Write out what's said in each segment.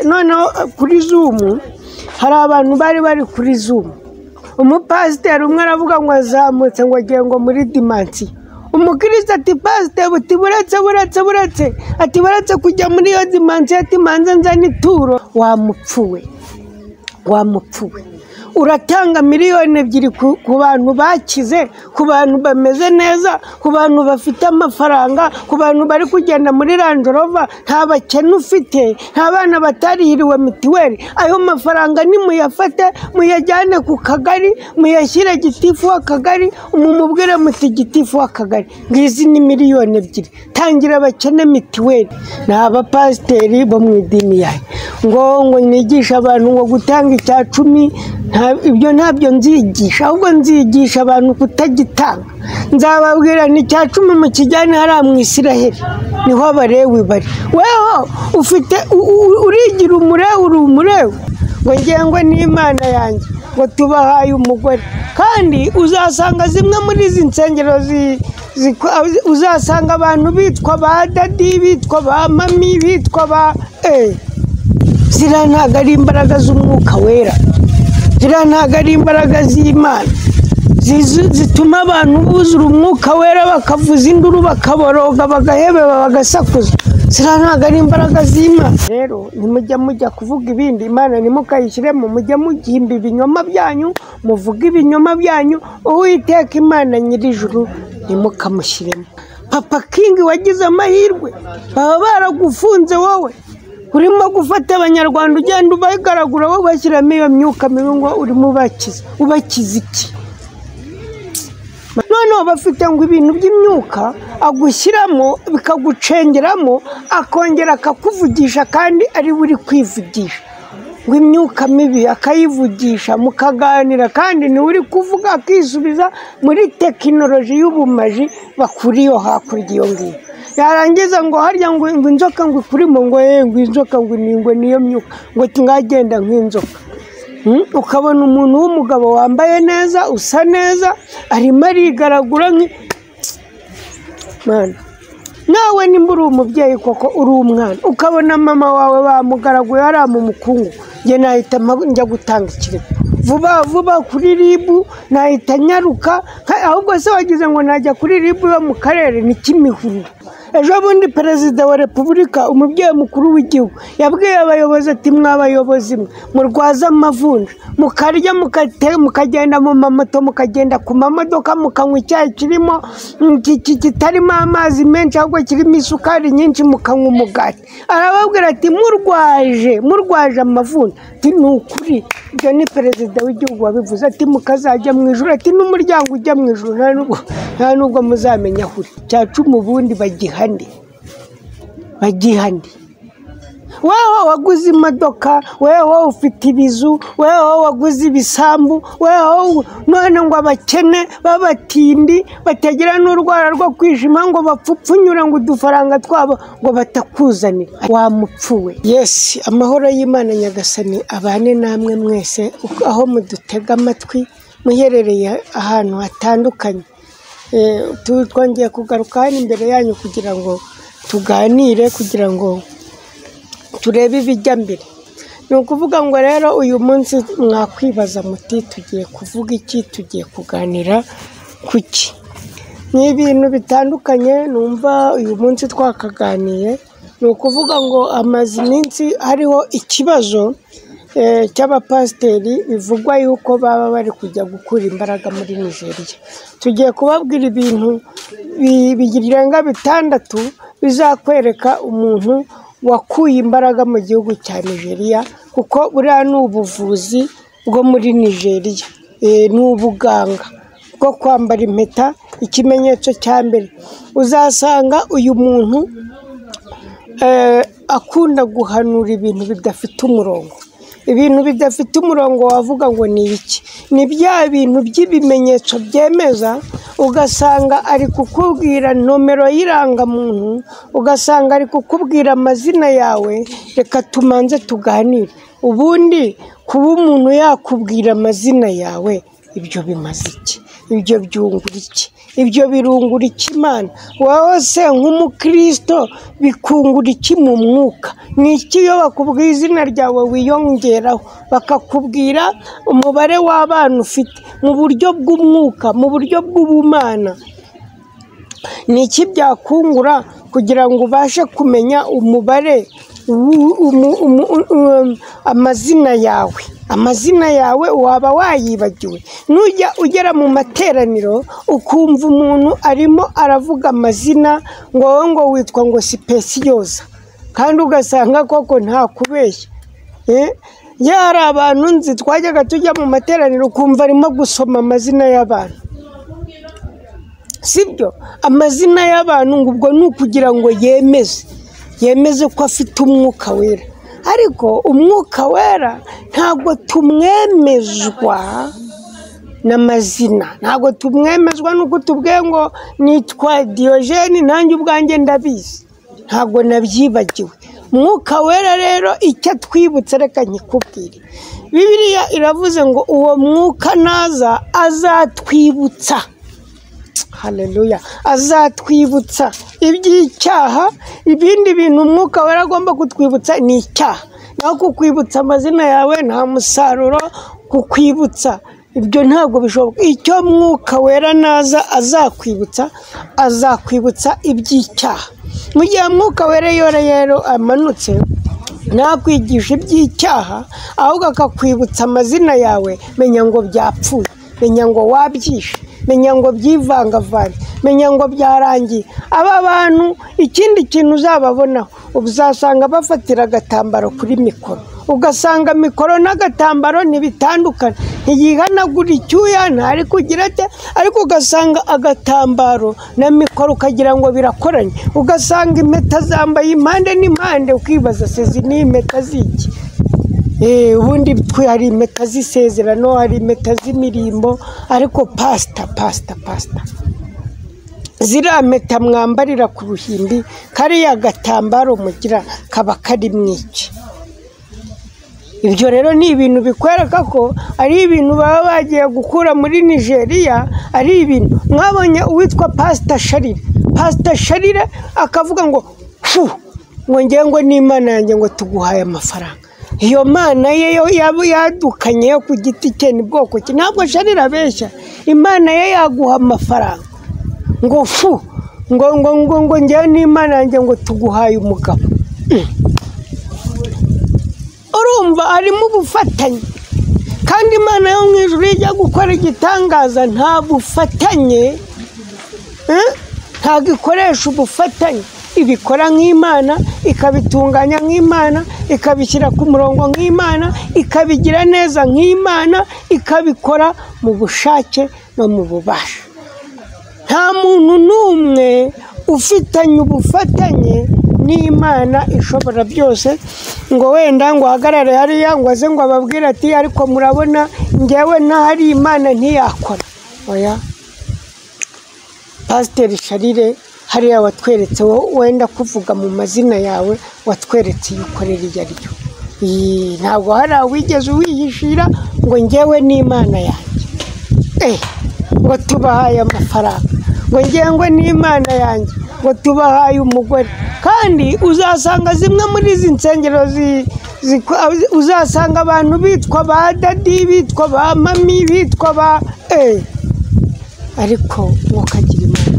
noneho kuri Zoom hari abantu bari kuri Zoom, umupasiteri umwe aravuga ngo azamutse ngo agiye ngo muri dimansiyo. Umukristo ati pasiteri buti buretse ati buretse kujya muri iyo dimansiyo ati manze nzane ituro. Wamupfuwe uratanga miliyoni 2 ku bantu bakize, ku bantu bameze neza, ku bantu bafite amafaranga, ku bantu bari kugenda muri Land Rover, nta bakene ufite, nta bana batarihiriwe mitiweli. Ayo mafaranga ni muyafate muyajyane ku kagari, muyashyire gitifu w'akagari, umumubwire muti gitifu w'akagari ngizi ni miliyoni 2, tangira abakene mitiweli. Nta bapasiteri bo mu idini yawe ngo nigisha abantu ngo gutanga icya 10, ibyo ntabyo nzigisha, ahubwo nzigisha abantu kutagitanga. Nzababwira ni icya 10 mu kijyane hari mu Isiraheli niho abarewi bari. Weho ufite urigira umurewe ngo ngengwe n'Imana yanjye ngo tubahaye umugore, kandi uzasanga zimwe muri izi nsengero uzasanga abantu bitwa ba dadi, bitwa ba mami, bitwa ba zira ntago ari imbaraga z'umwuka wera, zira ntago ari imbaraga z'Imana zituma abantu buzura umwuka wera bakavuza induru bakaboroga bagahebeba bagasakuza. Zira ntago ari imbaraga z'Imana. Rero nimujya kuvuga ibindi Imana nimukayishyiremo, mujya mugimba ibinyoma byanyu, muvuga ibinyoma byanyu. Uwiteka Imana nyir'ijuru nimukamushyiremo. Papa King wagize amahirwe, baba baragufunze wowe urimo gufata abanyarwanda ugenda ubagaragura wowe bashyiramo iyo myuka mibi ngo urimo ubakiza iki? Noneho bafite ngo ibintu by'imyuka agushyiramo bikagucengeramo, akongera akakuvugisha kandi ari buri kwivugisha ngo imyuka mibi akayivugisha mukaganira, kandi ni uri kuvuga akisubiza muri tekinoloji y'ubumaji bakuriyo hakurya iyo ngiyo. Yarangiza ngo harya ngo inzoka ngo ikurimo ngo inzoka ngo niyo myuka ngo tungagenda nk'inzoka. Ukabona umuntu w'umugabo wambaye neza, usa neza, arimo arigaragura Mana, nawe nimba uri umubyeyi koko uri umwana, ukabona mama wawe bamugaraguye ari mu mukungu, nge nahita njya gutanga ikirego vuba kuri RIB, nahita nyaruka. Ahubwo se wagize ngo najya kuri RIB yo mu karere ni Kimihurura. Ejo bundi Perezida wa Repubulika, umubyeyi mukuru w'igihugu, yabwiye abayobozi ati mwabayobozi mwe murwaza amavunja, mukarya mukagenda mu mamoto, mukagenda ku mamodoka, mukanywa icyayi kirimo kitarimo amazi menshi ahubwo kirimo isukari nyinshi, mukanywa umugati. Arababwira ati murwaje amavunja. Ati ni ukuri, ibyo ni Perezida w'igihugu wabivuze. Ati mukazajya mu ijuru, ati n'umuryango ujya mu ijuru nta nubwo muzamenya aho uri. Cya 10 ubundi bagihande. Weho waguze imodoka, weho ufite ibizu, weho waguze ibisambu, weho none ngo abakene b'abatindi batagira n'urwara rwo kwishima ngo bapfupfunyura ngo udufaranga twabo ngo batakuzanira. Wamupfuwe. Yes, amahoro y'Imana Nyagasani abane namwe mwese aho mudutega amatwi muherereye ahantu hatandukanye. Twongeye kugaruka hano imbere yanyu kugira ngo tuganire, kugira ngo turebe ibijya mbere. Ni ukuvuga ngo rero uyu munsi mwakwibaza muti tugiye kuvuga iki, tugiye kuganira kuki. Ni ibintu bitandukanye numva uyu munsi twakaganiye. Ni ukuvuga ngo amaze iminsi hariho ikibazo cy'abapasiteri bivugwa yuko baba bari kujya gukura imbaraga muri Nigeria. Tugiye kubabwira ibintu birenga 6 bizakwereka umuntu wakuye imbaraga mu gihugu cya Nigeria, kuko buriya ni ubuvuzi bwo muri Nigeria, ni ubuganga bwo kwambara impeta. Ikimenyetso cya mbere uzasanga uyu muntu akunda guhanura ibintu bidafite umurongo. Ibintu bidafite umurongo wavuga ngo ni iki? Ni bya bintu by'ibimenyetso byemeza, ugasanga ari kukubwira nomero y'irangamuntu, ugasanga ari kukubwira amazina yawe. Reka tumanze tuganire. Ubundi kuba umuntu yakubwira amazina yawe ibyo bimaze iki? ibyo byungura iki? Ibyo birungura iki Imana? Wowe se nk'umukristo bikungura iki mu mwuka? Ni iki iyo bakubwiye izina ryawe wiyongeraho, bakakubwira umubare w'abana ufite mu buryo bw'umwuka, mu buryo bw'ubumana? Ni iki byakungura kugira ngo ubashe kumenya umubare, amazina yawe? Amazina yawe waba wayibagiwe. Nujya ugera mu materaniro ukumva umuntu arimo aravuga amazina ngo wowe ngo witwa ngo Sipesiyoza, kandi ugasanga koko nta kubeshya. Hari abantu nzi twajyaga tujya mu materaniro ukumva arimo gusoma amazina y'abantu, sibyo? Amazina y'abantu ngo ubwo ni ukugira ngo yemeze ko afite umwuka wera. Ariko umwuka wera ntabwo tumwemezwa n'amazina, ntabwo tumwemezwa nuko tubwiye ngo nitwa Diyogeni, nanjye ubwanjye ndabizi, ntabwo nabyibagiwe. Umwuka wera rero icyo atwibutsa, reka nkikubwire, Bibiliya iravuze ngo uwo mwuka naza azatwibutsa, haleluya, azatwibutsa iby'icyaha. Ibindi bintu umwuka wera agomba kutwibutsa ni icyaha, naho kukwibutsa amazina yawe nta musaruro kukwibutsa, ibyo ntabwo bishoboka. Icyo mwuka wera naza azakwibutsa iby'icyaha. Mu gihe mwuka wera rero amanutse nakwigisha iby'icyaha, ahubwo akakwibutsa amazina yawe, menya ngo byapfuye, menya ngo wabyishe, menya ngo byivangavanye, menya ngo byarangiye. Aba bantu ikindi kintu uzababonaho, uzasanga bafatira agatambaro kuri mikoro, ugasanga mikoro n'agatambaro ntibitandukana, ntiyihanagura icyuya, ntari kugira ate, ariko ugasanga agatambaro na mikoro ukagira ngo birakoranye. Ugasanga impeta zambaye impande n'impande, ukibaza se izi ni impeta z'iki? Ubundi hari impeta z'isezerano, hari impeta z'imirimbo, ariko pasita ziriya mpeta mwambarira ku ruhimbi, kariya gatambaro mugira kaba kari mwiki? Ibyo rero ni ibintu bikwereka ko ari ibintu baba bagiye gukura muri Nigeria. Ari ibintu mwabonye uwitwa Pastor Sharire akavuga ngo ngo ngiye ngo n'Imana yanjye ngo tuguhaye amafaranga. Iyo mana ye yaba yadukanye yo ku giti cye ni bwoko ki? Ntabwo Sharire abeshya, Imana ye yaguha amafaranga ngo ngo ngiye n'Imana yanjye ngo tuguhaye umugabo. Urumva harimo ubufatanye, kandi Imana yo mu ijuru ijya gukora igitangaza nta bufatanye, ntabwo ikoresha ubufatanye, ibikora nk'Imana, ikabitunganya nk'Imana, ikabishyira ku murongo nk'Imana, ikabigira neza nk'Imana, ikabikora mu bushake no mu bubasha. Nta muntu n'umwe ufitanye ubufatanye n'Imana ishobora byose ngo wenda ngo ahagarare hariya ngo aze ngo ababwire ati ariko murabona ngewe ntahari Imana ntiyakora. Oya, Pasiteri Sharire hariya watweretse, wenda kuvuga mu mazina yawe watweretse iyo ukorera iyo ari yo. Ntabwo hari wigeze wihishira ngo ngewe n'Imana yanjye ngo tubahaye amafaranga, ngo ngewe n'Imana yanjye ngo tubahaye umugore. Kandi uzasanga zimwe muri izi nsengero uzasanga abantu bitwa ba dadi, bitwa ba mami, bitwa ba ariko mukagira Imana.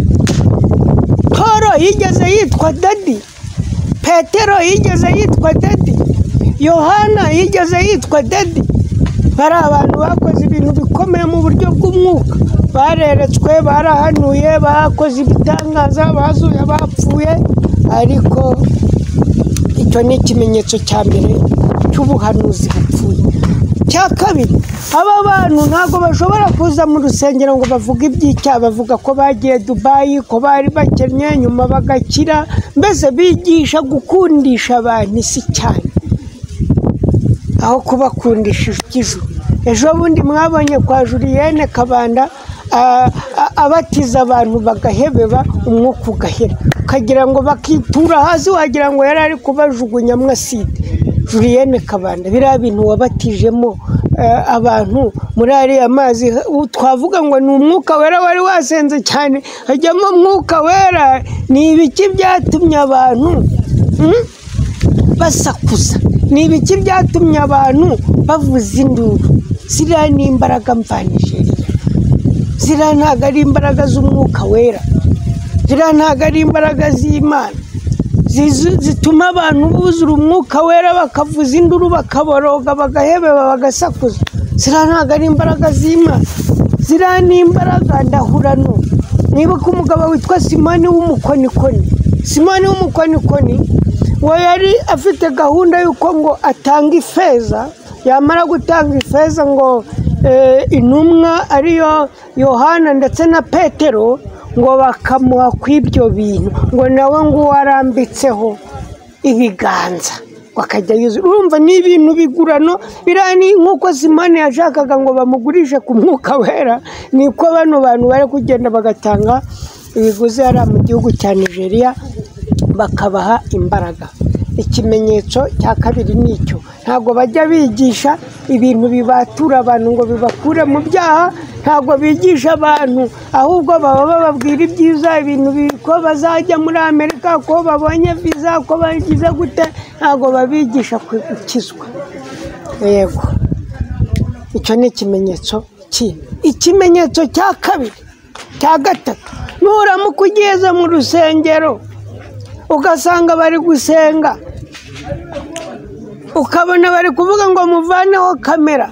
Poro yigeze yitwa dadi, Petero yigeze yitwa dadi, Yohana yigeze yitwa dadi. Bari abantu bakoze ibintu bikomeye mu buryo bw'umwuka, bareretswe, barahanuye, bakoze ibitangaza, bazuye abapfuye. Ariko icyo ni ikimenyetso cya mbere cy'ubuhanuzi bupfuye. Cya kabiri, aba bantu ntabwo bashobora kuza mu rusengero ngo bavuge iby'icyaha, bavuga ko bagiye Dubayi, ko bari bakennye nyuma bagakira, mbese bigisha gukundisha abantu isi cyane aho kubakundisha iby'ijuru. Ejo bundi mwabonye kwa Julienne Kabanda abatiza abantu bagahebeba, umwuka ugahera, ukagira ngo bakitura hasi, wagira ngo yari ari kubajugunyamo aside. Julienne Kabanda biriya bintu wabatijemo abantu muri ariya mazi twavuga ngo ni umwuka wera wari wasenze cyane hajyamo umwuka wera. Ni ibiki byatumye abantu basakuza? Ni ibiki byatumye abantu bavuza induru? Ziriya ni imbaraga mvanijeriya, ziriya ntabwo ari imbaraga z'umwuka wera, ziriya ntabwo ari imbaraga z'Imana zituma abantu buzura umwuka wera bakavuza induru bakaboroga bagahebeba bagasakuza. Ziriya ntabwo ari imbaraga z'Imana, ziriya ni imbaraga ndahurano. Nibuka umugabo witwa Simoni w'umukonikoni. Simoni w'umukonikoni we yari afite gahunda y'uko ngo atanga ifeza, yamara gutanga ifeza ngo intumwa ariyo Yohana ndetse na Petero ngo bakamuha kw'ibyo bintu, ngo nawe ngo warambitseho ibiganza wakajya yuzura. Urumva ni ibintu bigurano birani nk'uko Simoni yashakaga ngo bamugurishe ku mwuka wera, niko bano bantu bari kugenda bagatanga ibiguzi hariya mu gihugu cya Nigeria bakabaha imbaraga. Ikimenyetso cya kabiri nicyo, ntabwo bajya bigisha ibintu bibatura abantu ngo bibakure mu byaha, ntabwo bigisha abantu, ahubwo baba bababwira ibyiza, ibintu ko bazajya muri Amerika, ko babonye viza, ko bagize gute, ntabwo babigisha gukizwa. Yego, icyo ni ikimenyetso kimwe. Ikimenyetso cya kabiri cya gatatu, nuramuka ugeze mu rusengero ugasanga bari gusenga, ukabona bari kuvuga ngo muvaneho kamera,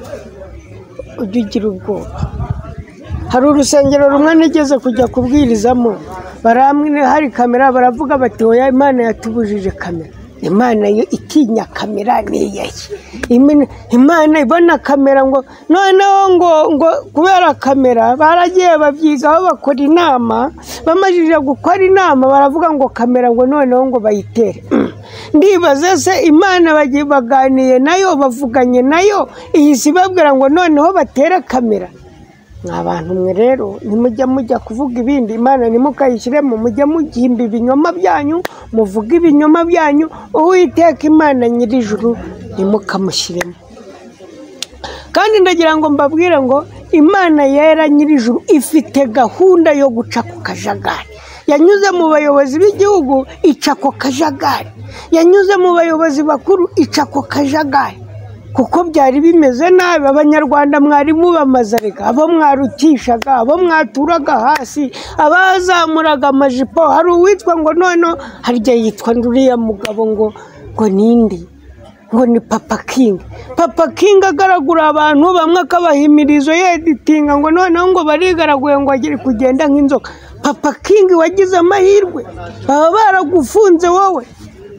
ujye ugira ubwoba. Hari urusengero rumwe nigeze kujya kubwirizamo, hari kamera, baravuga bati oya, Imana yatubujije kamera. Imana yo itinya kamera niyaye, Imana ibona kamera ngo noneho ngo kubera kamera baragiye babyigaho bakora inama, bamajije gukora inama baravuga ngo kamera ngo noneho ngo bayitere. Ndibaze se Imana bagiye baganiye nayo, bavuganye nayo, iyi si babwira ngo noneho batere kamera? Abantu mwe rero mujya kuvuga ibindi, Imana nimukayishyiremo, mujya mugimba ibinyoma byanyu, muvuga ibinyoma byanyu, Uwiteka Imana nyir'ijuru nimukamushyiremo. Kandi ndagira ngo mbabwire ngo Imana yera nyir'ijuru ifite gahunda yo guca ku kajagari. Yanyuze mu bayobozi b'igihugu ica ku kajagari, yanyuze mu bayobozi bakuru ica ku kajagari, kuko byari bimeze nabi. Abanyarwanda mwari mubamazarega, abo mwarutishaga, abo mwaturaga hasi, abazamuraga amajipo. Hari uwitwa ngo noneho harya yitwa nduriya mugabo ngo nindi, ngo ni Papa King. Papa King agaragura abantu bamwe akabahimirizo yeditinga ngo noneho ngo barigaraguye ngo agire kugenda nk'inzoka. Papa King wagize amahirwe, baba baragufunze wowe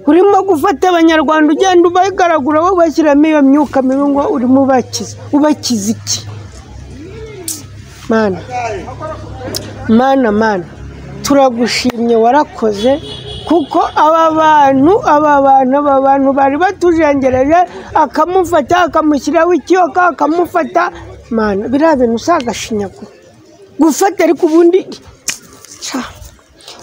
urimo gufata abanyarwanda ugenda ubagaragura wowe bashyiramo iyo myuka mibi ngo urimo ubakiza iki? Mana turagushimye, warakoze, kuko aba bantu bari batujengereje, akamufata akamushyiraho ikiyoka, akamufata. Mana biriya bintu usagashinyagura gufata, ariko ubundi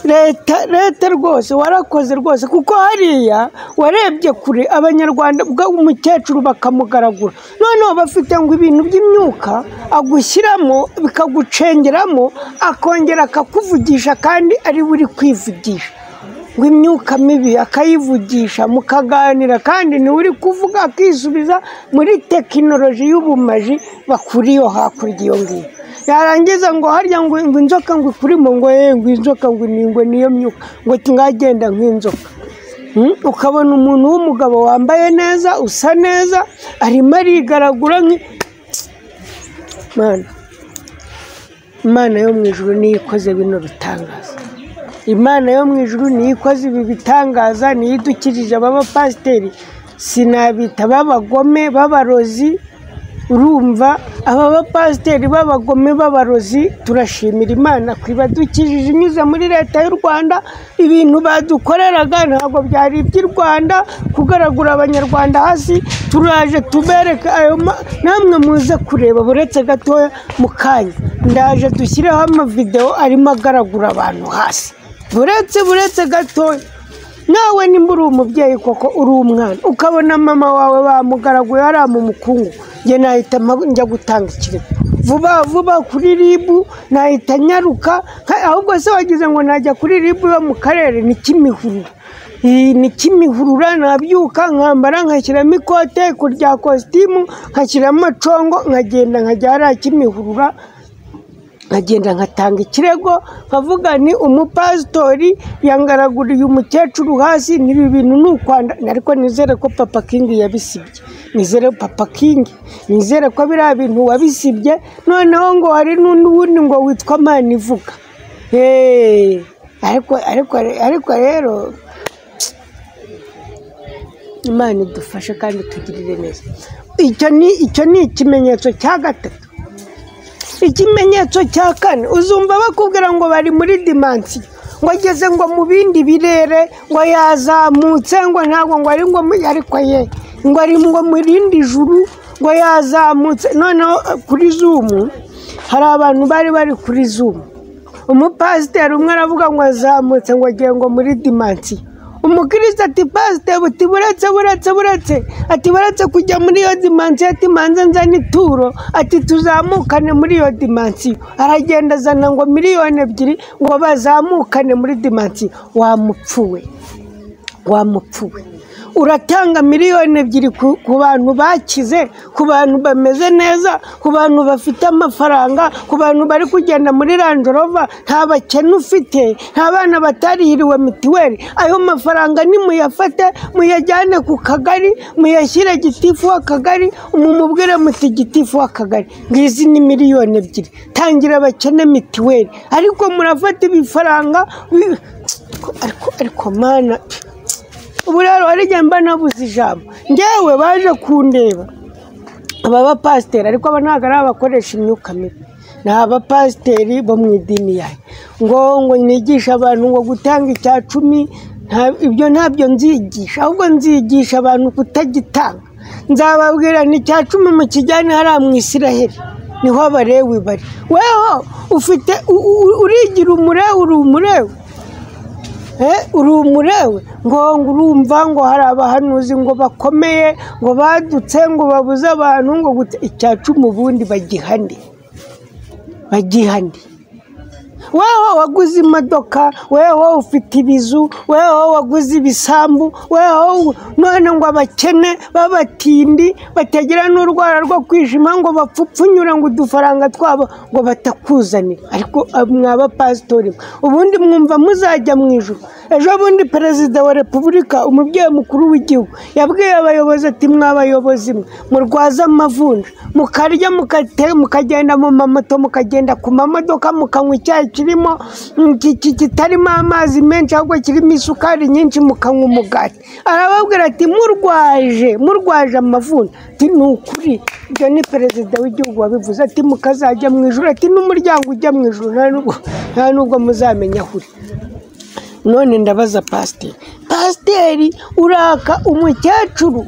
leta rwose warakoze rwose, kuko hariya warebye kure abanyarwanda umukecuru bakamugaragura, noneho bafite ngo ibintu by'imyuka agushyiramo bikagucengeramo, akongera akakuvugisha kandi ari uri kwivugisha, ngo imyuka mibi akayivugisha mukaganira, kandi ni uri kuvuga akisubiza muri tekinoloji y'ubumaji bakuriyo hakurya iyo ngiyo. Yarangiza ngo harya ngo inzoka ngo ikurimo, ngo inzoka ngo niyo myuka, ngo ngagenda nk'inzoka. Ukabona umuntu w'umugabo wambaye neza, usa neza, arimo arigaragura Imana yo mu ijuru niyo ikoze bino bitangaza. Imana yo mu ijuru niyo ikoze ibi bitangaza, niyo idukirije abapasiteri, sinabita b'abagome b'abarozi. Urumva aba bapasiteri b'abagome b'abarozi, turashimira Imana kwibadukijije inyuze muri leta y'u Rwanda. Ibintu badukoreraga ntabwo byari iby'u Rwanda, kugaragura abanyarwanda hasi. Turaje tubereka ayo, namwe muze kureba, buretse gatoya mu kanya ndaje dushyireho amavideo arimo agaragura abantu hasi, buretse gatoya. Nawe nimba uri umubyeyi koko uri umwana, ukabona mama wawe bamugaraguye hariya mu mukungu, njye nahita njya gutanga ikirego vuba vuba kuri ribu, nahita nyaruka. Ahubwo se wagize ngo najya kuri ribu yo mu karere ni Kimihurura. Ni Kimihurura, nabyuka nkambara nkashyiramo ikote kurya kositimu, nkashyiramo congo, nkagenda nkajya hariya Kimihurura, nkagenda nkatanga ikirego nkavuga ni umupasitori yangaraguriye umukecuru hasi, n'ibi bintu ni ukwanda. Ariko nizere ko Papa King yabisibye, nizere Papa King, nizere ko biriya bintu wabisibye. Noneho ngo hari n'undi ngo witwa Manivuga. Ariko rero Imana idufashe kandi tugirire neza. Icyo ni ikimenyetso cya gatatu. Ikimenyetso cya kane, uzumva bakubwira ngo bari muri dimansiyo, ngo ageze ngo mu bindi birere, ngo yazamutse, ngo ntabwo ngo ari ngo ariko ye ngo ari ngo mu rindi juru, ngo yazamutse. Noneho kuri Zoom hari abantu bari kuri Zoom, umupasiteri umwe aravuga ngo azamutse, ngo agiye ngo muri dimansiyo. Umukristo ati pasiteri buti buretse ati baretse kujya muri iyo dimansiyo, ati manze nzane ituro, ati tuzamukane muri iyo dimansiyo. Aragenda azana ngo 2 miliyoni ngo bazamukane muri dimansiyo. Wamupfuwe uratanga 2 miliyoni ku bantu bakize, ku bantu bameze neza, ku bantu bafite amafaranga, ku bantu bari kugenda muri Range Rover, nta bakene ufite, nta bana batarihiriwe mitiweli. Ayo mafaranga nimuyafate muyajyane ku kagari, muyashyire gitifu w'akagari, umumubwire muti gitifu w'akagari ngizi ni 2 miliyoni, tangira abakene mitiweli. Ariko murafata ibifaranga ariko mana, ubu rero warigenda mba nabuze ijambo. Ngewe baje kundeba aba bapasiteri, ariko aba ntabwo ari abakoresha imyuka mibi, ni abapasiteri bo mu idini yayo. Ngo nigisha abantu ngo gutanga icya 10, ibyo ntabyo nzigisha, ahubwo nzigisha abantu kutagitanga. Nzababwira ni icya 10 mu kijyane hariya mu Isiraheli, niho Abalewi bari. Weho ufite urigira umurewe, uri umurewe ngo urumva ngo hari abahanuzi ngo bakomeye ngo badutse ngo babuze abantu ngo icya 10 ubundi bagihande. Weho waguze imodoka, weho ufite ibizu, weho waguze ibisambu, weho none ngo abakene babatindi batagira n'urwara rwo kwishima ngo bapfupfunyura ngo udufaranga twabo ngo batakuzanira. Ariko mwaba pastori ubundi mwumva muzajya mu ijuru. Ejo bundi Perezida wa Repubulika, umubyeyi mukuru w'igihugu, yabwiye abayobozi ati mwabayobozi murwaza amavunja, mukarya mukagenda mu mamoto, mukagenda ku mamodoka, mukanywa icyayi kirimo kitarimo amazi menshi ahubwo kirimo isukari nyinshi, mukanywa umugati. Arababwira ati murwaje amavunja. Ati ni ukuri, ibyo ni Perezida w'igihugu wabivuze, ati mukazajya mu ijuru, ati n'umuryango ujya mu ijuru nta nubwo muzamenya aho uri. None ndabaza pasiteri uraka umukecuru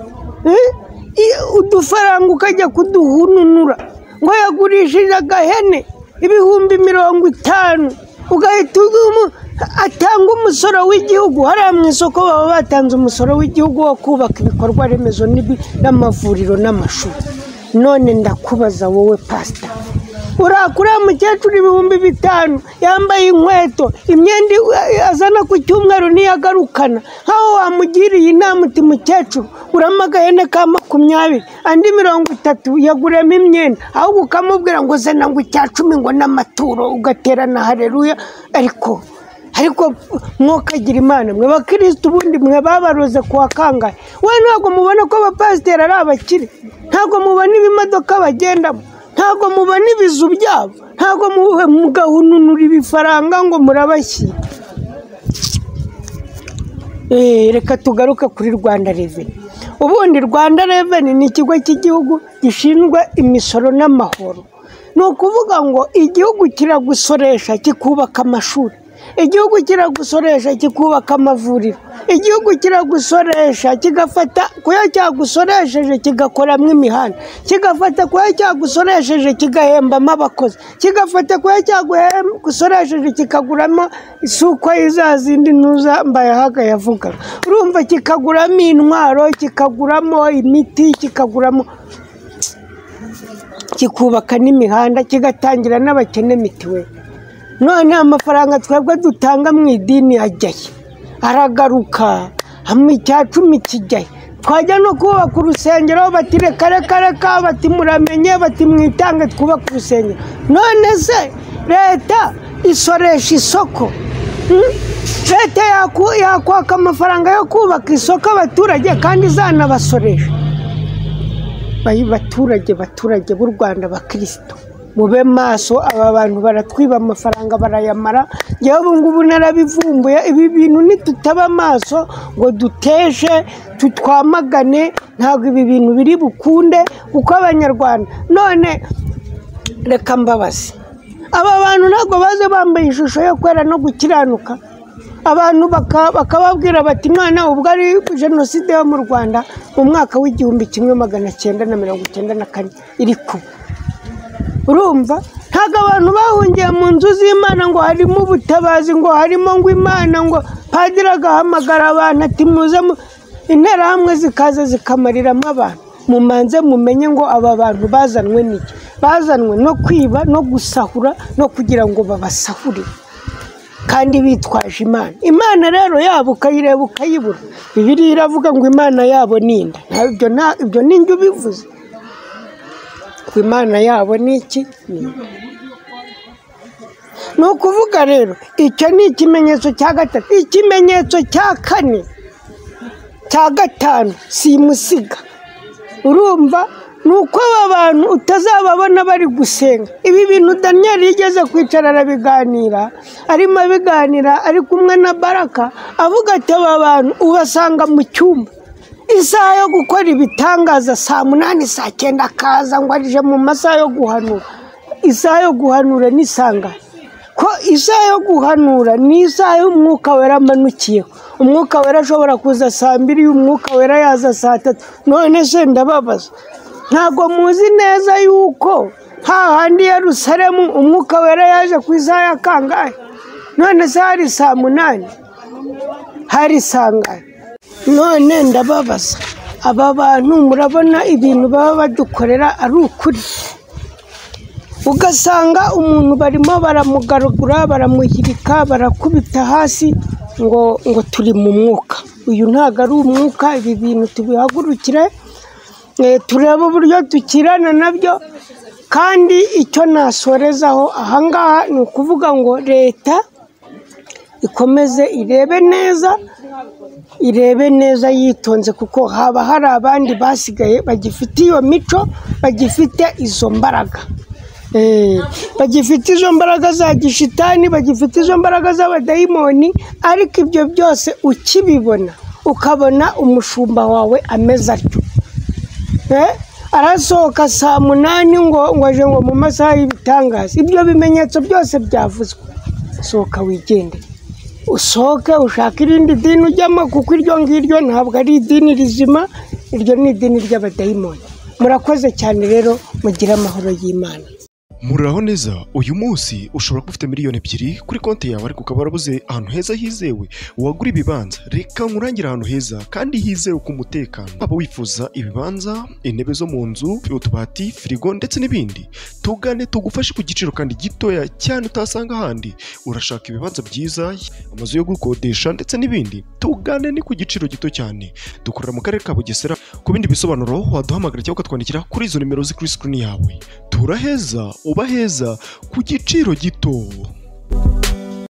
udufaranga ukajya kuduhununura, ngo yagurishije agahene 50,000, ugahita atanga umusoro w'igihugu. Hariya mu isoko baba batanze umusoro w'igihugu wo kubaka ibikorwa remezo n'amavuriro n'amashuri. None ndakubaza wowe pasiteri, urakura mukecuru 5,000 yambaye inkweto, imyenda azana ku cyumweru niyagarukana, aho wamugiriye inama uti mukecuru uramagahene ka 20, andi 30 yaguremo imyenda, ahubwo ukamubwira ngo zana ngo icya 10 ngo n'amaturo, ugaterana haleluya. Ariko mwokagira Imana mwe bakristo, ubundi mwe babaroze kuwa kangahe? We ntabwo mubona ko abapasiteri ari abakire? Ntabwo mubona ibimodoka bagendamo? Ntabwo mubona ibizu byabo? Ntabwo mugahununura ibifaranga ngo murabashyira? Reka tugaruka kuri Rwanda Revenue. Ubundi Rwanda Revenue ni ikigo cy'igihugu gishinzwe imisoro n'amahoro. Ni ukuvuga ngo igihugu kiragusoresha kikubaka amashuri, igihugu kiragusoresha kikubaka amavuriro, igihugu kiragusoresha kigafata kuya cyagusoresheje kigakoramo imihanda, kigafata kuya cyagusoresheje kigahembamo abakozi, kigafata kuya cyagusoresheje kikaguramo isuko izazindi ntuzambaye haga yavuga, urumva kikaguramo intwaro, kikaguramo imiti, kikaguramo kikubaka n'imihanda kigatangira n'abakene mitiweli. none amafaranga twebwe dutanga mu idini ajyaye aragaruka hamwe icyacumi kijyaye. twajya no kubaka urusengero bati reka bati muramenye bati mwitange twubaka urusengero. none se leta isoresha isoko, leta yakwaka amafaranga yo kubaka isoko abaturage kandi izanabasoresha. baturage b'u Rwanda bakristo mube maso, aba bantu baratwiba amafaranga barayamara. ngewe ubu ngubu narabivumbuye, ibi bintu nitutaba maso ngo duteshe tutwamagane ntabwo ibi bintu biri bukunde kuko abanyarwanda. none reka mbabazi, aba bantu ntabwo baze bambaye ishusho yo kwera no gukiranuka. abantu bakababwira bati mwana ubwo ari jenoside yo mu Rwanda mu mwaka w'1994 iri kuba. urumva ntabwo abantu bahungiye mu nzu z'Imana ngo harimo ubutabazi, ngo harimo ngo Imana, ngo padiri agahamagara abantu ati muze interahamwe zikaza zikamariramo abantu. mumanze mumenye ngo aba bantu bazanwe n'iki? bazanwe no kwiba no gusahura no kugira ngo babasahurire kandi bitwaje Imana. Imana rero yabo ukayireba ukayibura. Bibiliya iravuga ngo Imana yabo ninda. ibyo ninjye ubivuze. Imana yabo ni iki? ni ukuvuga rero icyo ni ikimenyetso cya gatatu. ikimenyetso cya kane cya gatanu simusiga. urumva ni uko aba bantu utazababona bari gusenga. ibi bintu Daniel yigeze kwicara arabiganira, arimo abiganira ari kumwe na Baraka avuga ati aba bantu ubasanga mu cyumba isaha yo gukora ibitangaza 8 saa 9 akaza ngo arije mu masaha yo guhanura. isaha yo guhanura ni sanga ko isaha yo guhanura ni isaha y'umwuka wera amanukiyeho. umwuka wera ashobora kuza saa 2, y'umwuka wera yaza saa 3. none se ndababaza, ntago muzi neza yuko hahandi Yerusalemu umwuka wera yaje ku isaha ya kangahe? none se hari saa 8, hari sangahe? none ndababaza, aba bantu murabona ibintu baba badukorera ari ukuri? ugasanga umuntu barimo baramugaragura, baramuhirika, barakubita hasi ngo turi mu mwuka. uyu ntago ari umwuka. ibi bintu tubihagurukire turebe uburyo dukirana nabyo. kandi icyo nasorezaho ahangaha ni ukuvuga ngo leta ikomeze irebe neza yitonze, kuko haba hari abandi basigaye bagifite iyo mico, bagifite izo mbaraga, bagifite izo mbaraga za gishitani, bagifite izo mbaraga z'abadayimoni. ariko ibyo byose ukibibona ukabona umushumba wawe ameze atyo, arasohoka saa 8 ngo aje ngo mu masaha y'ibitangaza. ibyo bimenyetso byose byavuzwe. sohoka wigende, usohoke ushaka irindi dini ujyamo, kuko iryo ngiryo ntabwo ari idini rizima, iryo ni idini ry'abadayimoni. murakoze cyane rero, mugire amahoro y'Imana. Muraho neza. uyu munsi ushobora kuba ufite miliyoni 2 kuri konti yawe, ariko ukaba warabuze ahantu heza hizewe wagura ibibanza. reka nkurangira ahantu heza kandi hizewe ku mutekano. waba wifuza ibibanza, intebe zo mu nzu, utubati, firigo ndetse n'ibindi, tugane tugufashe ku giciro kandi gitoya cyane utasanga ahandi. urashaka ibibanza byiza, amazu yo gukodesha ndetse n'ibindi, tugane ni ku giciro gito cyane. dukorera mu karere ka Bugesera. ku bindi bisobanuro waduhamagara cyangwa ukatwandikira kuri izo nimero ziri kuri screen yawe. turaheza, uba heza ku giciro gito.